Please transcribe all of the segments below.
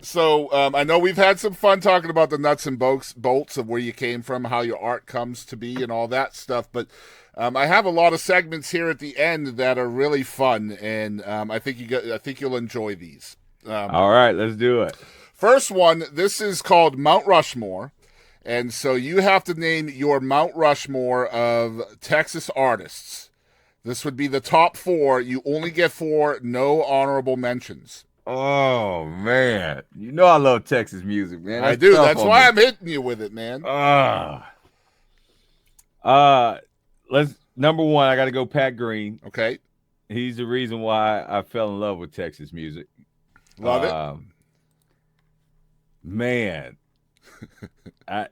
So I know we've had some fun talking about the nuts and bolts of where you came from, how your art comes to be, and all that stuff. But I have a lot of segments here at the end that are really fun, and I think you'll enjoy these. All right, let's do it. First one, this is called Mount Rushmore. And so you have to name your Mount Rushmore of Texas artists. This would be the top four. You only get four, no honorable mentions. Oh man, you know I love Texas music, man. I That's do. tough That's on why me. I'm hitting you with it, man. Uh, let's number one. I got to go Pat Green. Okay. He's the reason why I fell in love with Texas music. Love it. Man, I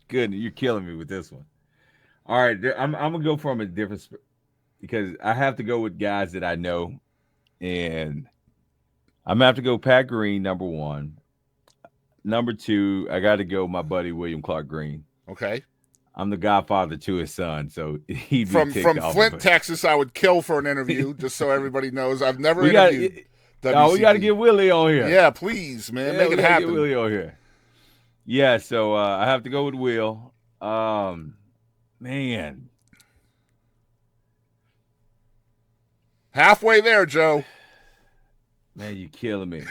good. You're killing me with this one. All right, I'm gonna go from a different because I have to go with guys that I know, and I'm gonna have to go Pat Green number one. Number two, I got to go my buddy William Clark Green. Okay. I'm the godfather to his son, so he'd be From ticked off. Flint, Texas, I would kill for an interview, just so everybody knows. I've never we got interviewed oh, we got to WCB. get Willie on here. Yeah, please, man. Yeah, Make we it gotta happen. Get Willie on here. Yeah, so I have to go with Will. Man, Halfway there, Joe. man, you killing me.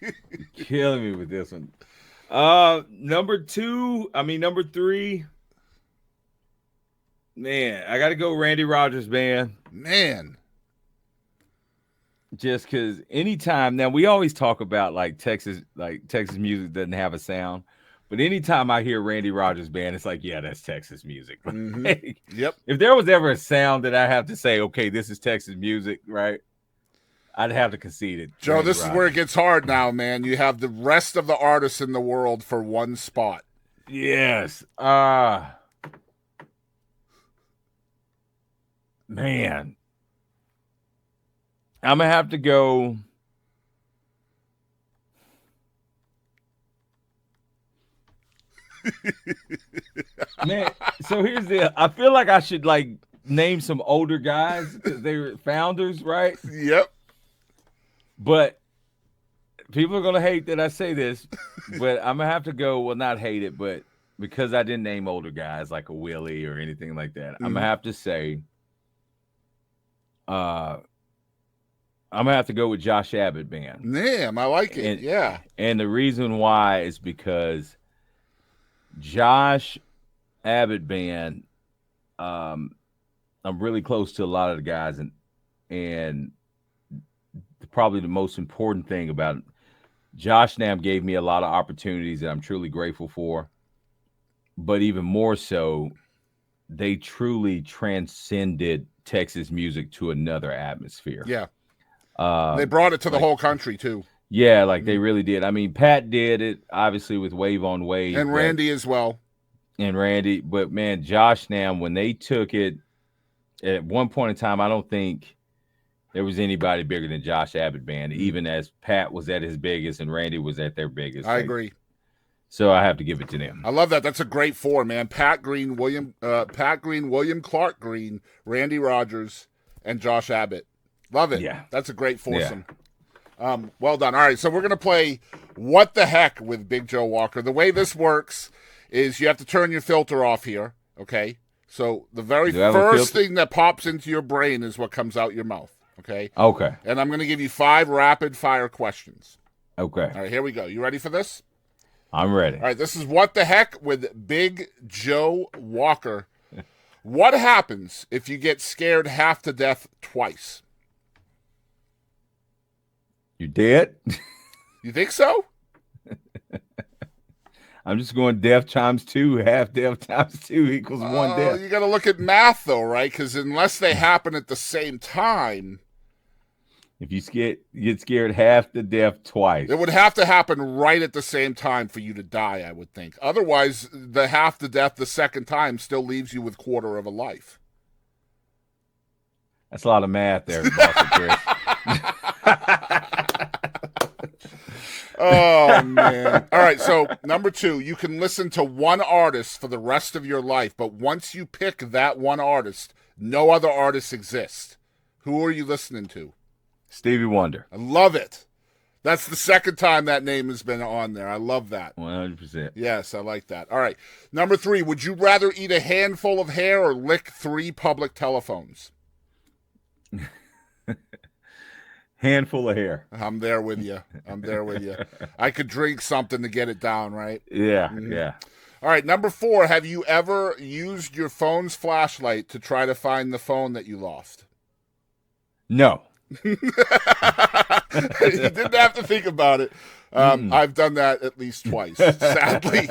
You're killing me with this one. Number three. Man, I got to go Randy Rogers band. Man. Just because anytime now we always talk about Texas music doesn't have a sound, but anytime I hear Randy Rogers band, it's like, yeah, that's Texas music. Mm-hmm. Yep. If there was ever a sound that I have to say, okay, this is Texas music, right? I'd have to concede it. Joe, this is where it gets hard now, man. You have the rest of the artists in the world for one spot. Yes. Man. I'm going to have to go. Man, so here's I feel like I should name some older guys because they were founders, right? Yep. But people are going to hate that I say this, but I'm going to have to go, well, not hate it, but because I didn't name older guys like a Willie or anything like that, I'm going to have to say, I'm going to have to go with Josh Abbott band. Damn, I like it. Yeah. And the reason why is because Josh Abbott band, I'm really close to a lot of the guys, and probably the most important thing about it, Josh Nam gave me a lot of opportunities that I'm truly grateful for. But even more so, they truly transcended Texas music to another atmosphere. Yeah. They brought it to the whole country, too. Yeah, they really did. I mean, Pat did it, obviously, with Wave on Wave. And Randy as well. But, man, Josh Nam, when they took it, at one point in time, I don't think there was anybody bigger than Josh Abbott band, even as Pat was at his biggest and Randy was at their biggest. I agree. So I have to give it to them. I love that. That's a great four, man. Pat Green, William Clark Green, Randy Rogers, and Josh Abbott. Love it. Yeah. That's a great foursome. Yeah. Well done. All right, so we're going to play What the Heck with Big Joe Walker. The way this works is you have to turn your filter off here, okay? So the very first thing that pops into your brain is what comes out your mouth, okay? Okay. And I'm going to give you 5 rapid-fire questions. Okay. All right, here we go. You ready for this? I'm ready. All right, this is What the Heck with Big Joe Walker. What happens if you get scared half to death twice? You dead? You think so? I'm just going death times 2, half death times 2 equals 1 death. You got to look at math, though, right? Because unless they happen at the same time, if you get scared half to death twice, it would have to happen right at the same time for you to die, I would think. Otherwise, the half to death the second time still leaves you with quarter of a life. That's a lot of math there, Boston Chris. Oh, man. All right, so number 2, you can listen to one artist for the rest of your life, but once you pick that one artist, no other artists exist. Who are you listening to? Stevie Wonder. I love it. That's the second time that name has been on there. I love that. 100%. Yes, I like that. All right. Number 3, would you rather eat a handful of hair or lick 3 public telephones? Handful of hair. I'm there with you. I could drink something to get it down, right? Yeah, yeah. All right, number 4, have you ever used your phone's flashlight to try to find the phone that you lost? No. You didn't have to think about it. I've done that at least twice, sadly.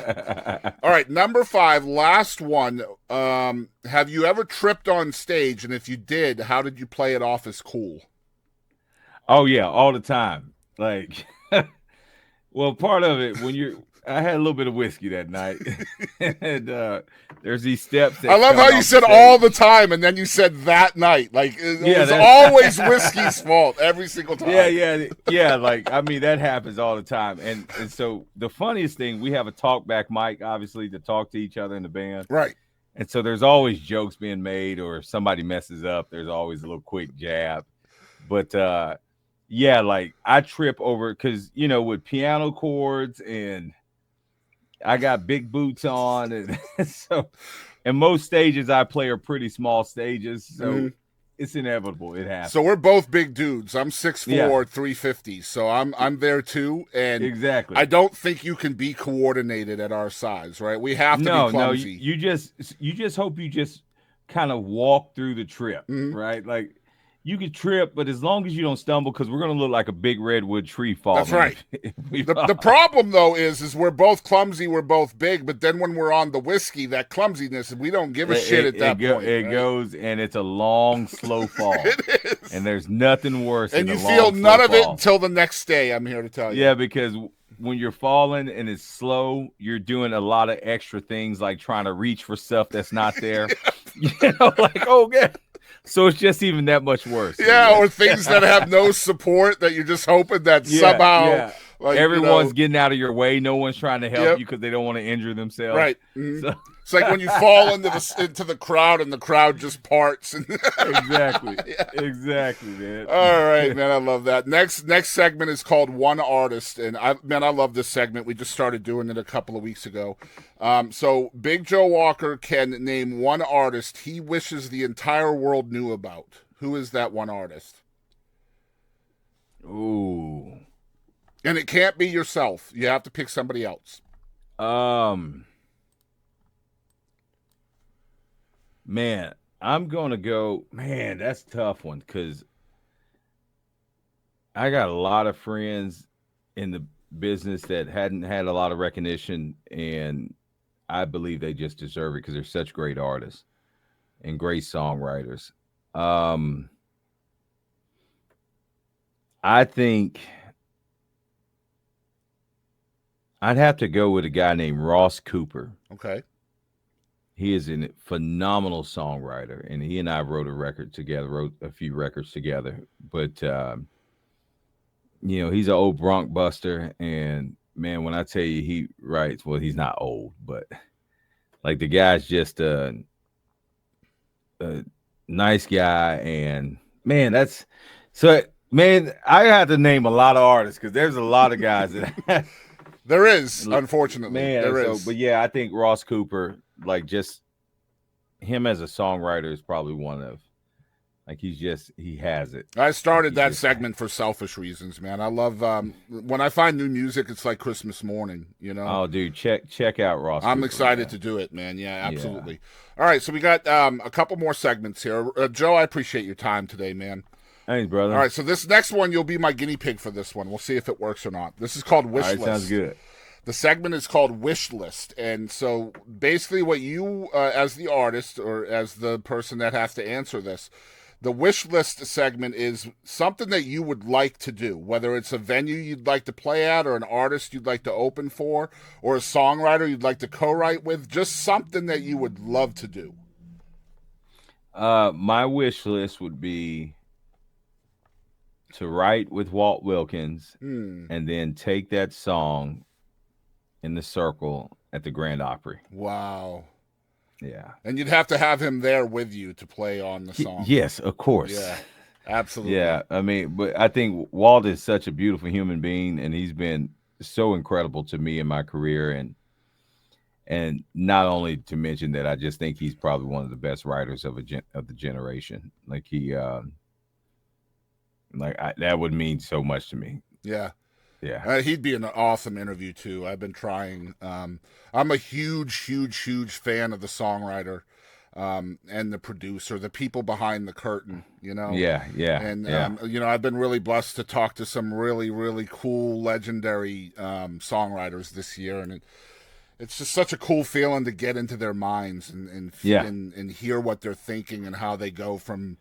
All right, number 5, last one. Have you ever tripped on stage? And if you did, how did you play it off as cool? Oh, yeah, all the time. Like, well, part of it, I had a little bit of whiskey that night. And there's these steps. I love how you said all the time, and then you said that night. Like, it was always whiskey's fault every single time. Yeah. Like, I mean, that happens all the time. And so the funniest thing, we have a talkback mic, obviously, to talk to each other in the band. Right. And so there's always jokes being made, or if somebody messes up, there's always a little quick jab. But, yeah, like, I trip over, because, with piano chords, and I got big boots on, and so, and most stages I play are pretty small stages, so it's inevitable. It happens. So we're both big dudes. I'm 6'4", 350, so I'm there too. And exactly, I don't think you can be coordinated at our size, right? We have to be clumsy. You just hope you just kind of walk through the trip, right? Like, you could trip, but as long as you don't stumble, because we're going to look like a big redwood tree falling. That's right. The problem, though, is we're both clumsy, we're both big, but then when we're on the whiskey, that clumsiness, we don't give a shit at that point. It goes, and it's a long, slow fall. It is. And there's nothing worse than and you feel none of it until the next day, I'm here to tell you. Yeah, because when you're falling and it's slow, you're doing a lot of extra things, like trying to reach for stuff that's not there. Like, oh, God. So it's just even that much worse. Yeah, or things that have no support that you're just hoping that somehow. Yeah. Like, everyone's getting out of your way. No one's trying to help you because they don't want to injure themselves. Right. So, it's like when you fall into the crowd and the crowd just parts. Exactly. Exactly, man. All right, man. I love that. Next segment is called One Artist. And I love this segment. We just started doing it a couple of weeks ago. So Big Joe Walker can name one artist he wishes the entire world knew about. Who is that one artist? Ooh. And it can't be yourself. You have to pick somebody else. Man, I'm going to go, man, that's a tough one, because I got a lot of friends in the business that hadn't had a lot of recognition, and I believe they just deserve it because they're such great artists and great songwriters. I think I'd have to go with a guy named Ross Cooper. Okay. He is a phenomenal songwriter, and he and I wrote a few records together. But, he's an old Bronx buster, and, man, when I tell you he writes, well, he's not old, but, like, the guy's just a nice guy, and, man, I have to name a lot of artists, because there's a lot of guys that there is, unfortunately. Man, there is. But yeah, I think Ross Cooper, like, just him as a songwriter is probably one of, like, he has it. I started that segment for selfish reasons, man. I love when I find new music, it's like Christmas morning, Oh, dude, check out Ross I'm Cooper, excited to do it, man. Yeah, absolutely. Yeah. All right, so we got a couple more segments here. Joe, I appreciate your time today, man. Thanks, brother. All right, so this next one, you'll be my guinea pig for this one. We'll see if it works or not. This is called Wish List. Sounds good. The segment is called Wish List. And so basically what you, as the artist or as the person that has to answer this, the Wish List segment is something that you would like to do, whether it's a venue you'd like to play at or an artist you'd like to open for or a songwriter you'd like to co-write with, just something that you would love to do. My wish list would be to write with Walt Wilkins and then take that song in the circle at the Grand Opry. Wow. Yeah. And you'd have to have him there with you to play on the song. Yes, of course. Yeah. Absolutely. Yeah, I mean, but I think Walt is such a beautiful human being, and he's been so incredible to me in my career, and not only to mention that I just think he's probably one of the best writers of the generation. Like that would mean so much to me. Yeah. Yeah. He'd be an awesome interview too. I've been trying. I'm a huge fan of the songwriter and the producer, the people behind the curtain. Yeah, yeah, And yeah. I've been really blessed to talk to some really cool, legendary songwriters this year, and it's just such a cool feeling to get into their minds Yeah. and hear what they're thinking and how they go from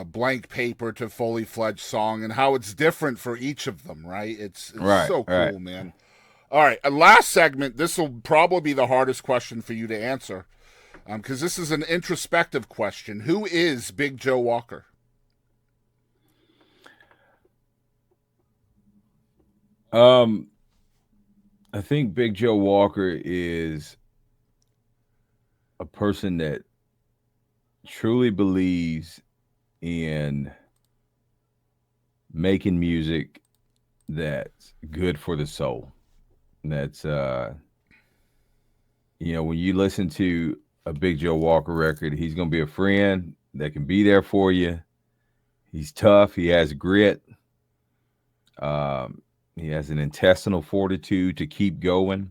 blank paper to fully fledged song, and how it's different for each of them, right? It's Right, so cool, right. man. All right, a last segment. This will probably be the hardest question for you to answer, because this is an introspective question. Who is Big Joe Walker? I think Big Joe Walker is a person that truly believes in making music that's good for the soul. That's when you listen to a Big Joe Walker record, he's going to be a friend that can be there for you. He's tough, he has grit. He has an intestinal fortitude to keep going,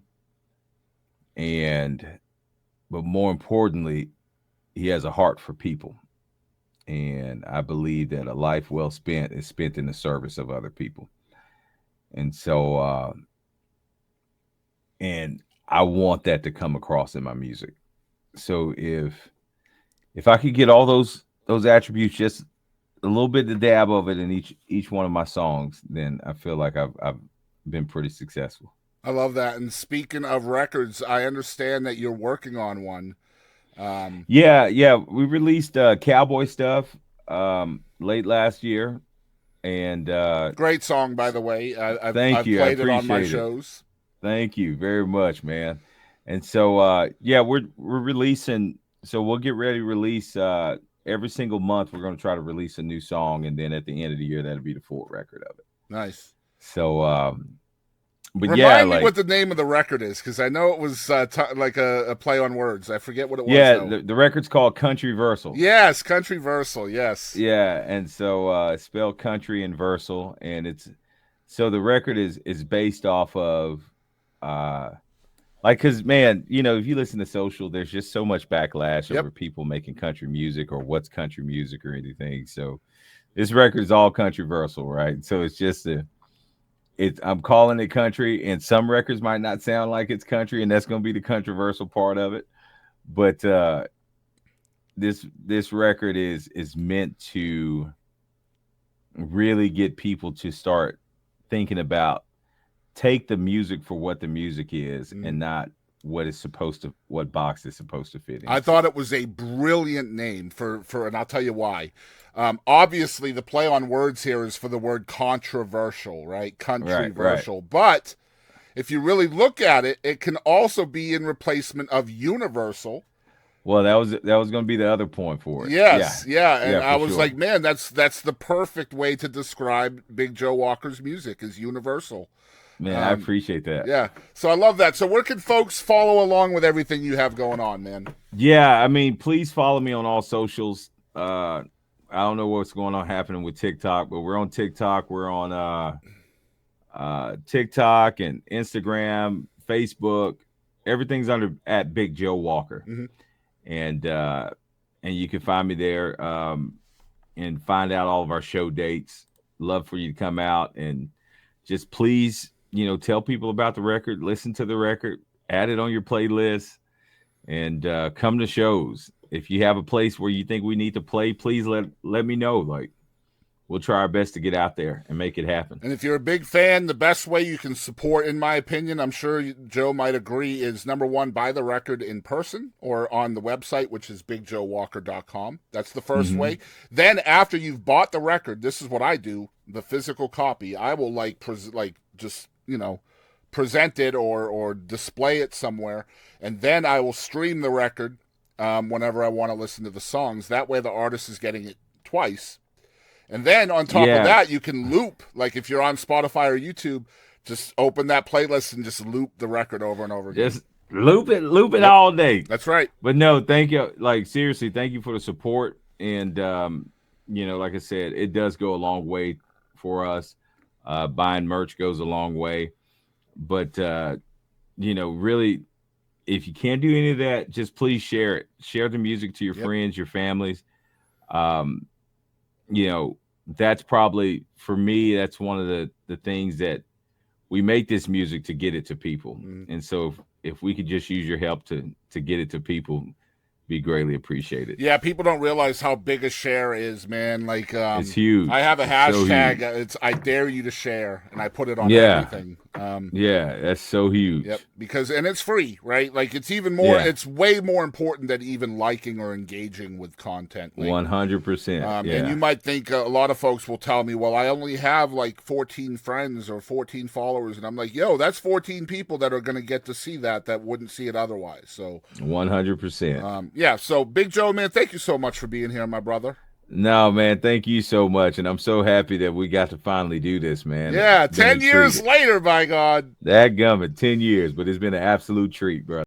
but more importantly, he has a heart for people. And I believe that a life well spent is spent in the service of other people. And so, and I want that to come across in my music. So if I could get all those attributes, just a little bit the dab of it in each one of my songs, then I feel like I've been pretty successful. I love that. And speaking of records, I understand that you're working on one. Yeah, we released cowboy stuff late last year, and Great song, by the way. thank I've you, I played it on my appreciate it. shows. Thank you very much, man. And so yeah, we're releasing. So we'll get ready to release every single month. We're going to try to release a new song, and then at the end of the year, that'll be the full record of it. Nice. So, but Remind me what the name of the record is, because I know it was like a play on words. I forget what it was. Yeah, the record's called Country Versal. Yes, Country Versal. Yes. Yeah, and so it's spelled country and versal, and so the record is based off of because man, if you listen to social, there's just so much backlash over people making country music or what's country music or anything. So this record is all country versal, right? So it's just I'm calling it country, and some records might not sound like it's country, and that's going to be the controversial part of it. But this record is meant to really get people to start thinking about, take the music for what the music is, and not what box is supposed to fit in. I thought it was a brilliant name for and I'll tell you why. Obviously, the play on words here is for the word controversial, right? Countryversal. Right. But if you really look at it, it can also be in replacement of universal. Well, that was going to be the other point for it. Yes, yeah. And I was sure. like, man, that's the perfect way to describe Big Joe Walker's music, is universal. Man, I appreciate that. Yeah. So I love that. So where can folks follow along with everything you have going on, man? Yeah, I mean, please follow me on all socials. I don't know what's going on happening with TikTok, but we're on TikTok. We're on TikTok and Instagram, Facebook. Everything's at Big Joe Walker. Mm-hmm. And you can find me there and find out all of our show dates. Love for you to come out and just please, tell people about the record, listen to the record, add it on your playlist, and come to shows. If you have a place where you think we need to play, please let me know. Like, we'll try our best to get out there and make it happen. And if you're a big fan, the best way you can support, in my opinion, I'm sure Joe might agree, is number one, buy the record in person or on the website, which is bigjoewalker.com. That's the first way. Then after you've bought the record, this is what I do, the physical copy, I will present it or display it somewhere. And then I will stream the record whenever I want to listen to the songs. That way the artist is getting it twice. And then on top Yeah. of that, you can loop. Like if you're on Spotify or YouTube, just open that playlist and just loop the record over and over again. Just loop it all day. That's right. But no, thank you. Like seriously, thank you for the support. And like I said, it does go a long way for us. Buying merch goes a long way. But really, if you can't do any of that, just please share it. Share the music to your friends, your families. That's probably, for me, that's one of the things that we make this music to get it to people. And so if we could just use your help to get it to people, be greatly appreciated. Yeah, people don't realize how big a share is, man. Like it's huge. I have a hashtag. So it's I dare you to share, and I put it on everything. That's so huge. Yep, and it's free, right? Like it's even more. It's way more important than even liking or engaging with content. 100%. And you might think a lot of folks will tell me, "Well, I only have like 14 friends or 14 followers," and I'm like, "Yo, that's 14 people that are going to get to see that wouldn't see it otherwise." So 100%. So Big Joe, man, thank you so much for being here, my brother. No, man, thank you so much. And I'm so happy that we got to finally do this, man. Yeah, 10 years later, by God. That gummit, 10 years, but it's been an absolute treat, bro.